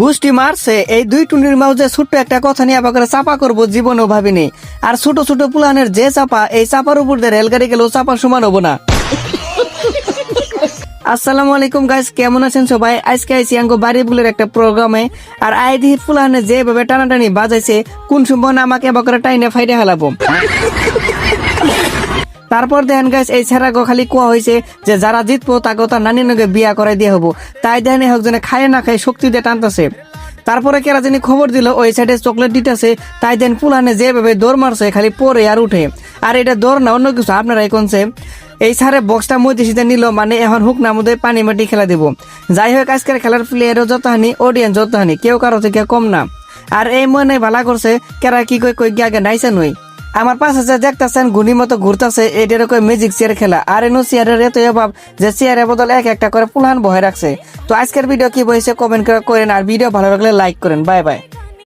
গুষ্টি মারছে এই দুই টুনির মাঝে ছোট্ট একটা কথা নিয়ে আবার করে চাপা করবো জীবনেও ভাবিনি। আর ছোট ছোট পুলানের যে চাপা, এই চাপার উপর দিয়ে রেলগাড়ি গেলেও চাপা সমান হবো না। আসসালামু আলাইকুম গাইস, কেমন আছেন সবাই? আজকে আইছি আঙ্গো বাড়ি বুলের একটা প্রোগ্রামে। আর আইডি ফুলানে যেভাবে টানাটানি বাজাইছে, কোন সময় আমাকে আবার করে টাইনে ফাইডে হেলাবো। তারপর দেখেন গাইস, এই ছেড়াগো খালি কোয়া হয়েছে যে যারা জিতবো তাকে তার নানি নগে বিয়া করাই দিয়ে হবো। তাই দেখেন একজনে খায় না খায় শক্তি দিয়ে টানতেছে। তারপরে কেরা জানি খবর দিল ওই সাইডে চকলেট দিতেছে। তাই দেন পুলানে যেভাবে দৌড় মারছে খালি পরে আর উঠে। আর এটা দৌড় না অন্য কিছু, আপনারা কোনছে এই সারে বক্সটা মধ্যে সিধে নিল, মানে এখন হুক না মধ্যে পানি মাটি খেলা দিব। যাই হোক, আজকের খেলার প্লেয়ারও যত হানি, অডিয়েন্স যত হানি, কেউ কারো থেকে কম না। আর এই মনে ভালা করছে কেরা কি কই আগে নাইছে নই। আমার পাশে যে দেখতেছেন ঘুনি মতো ঘুরতেছে, এটার কই ম্যাজিক চেয়ার খেলা। আর এনো চেয়ারের এত অভাব যে চেয়ারের বদল এক একটা করে পুলান বহে রাখছে। তো আজকের ভিডিও কি বলছে কমেন্ট করে করেন, আর ভিডিও ভালো লাগলে লাইক করেন। Bye bye.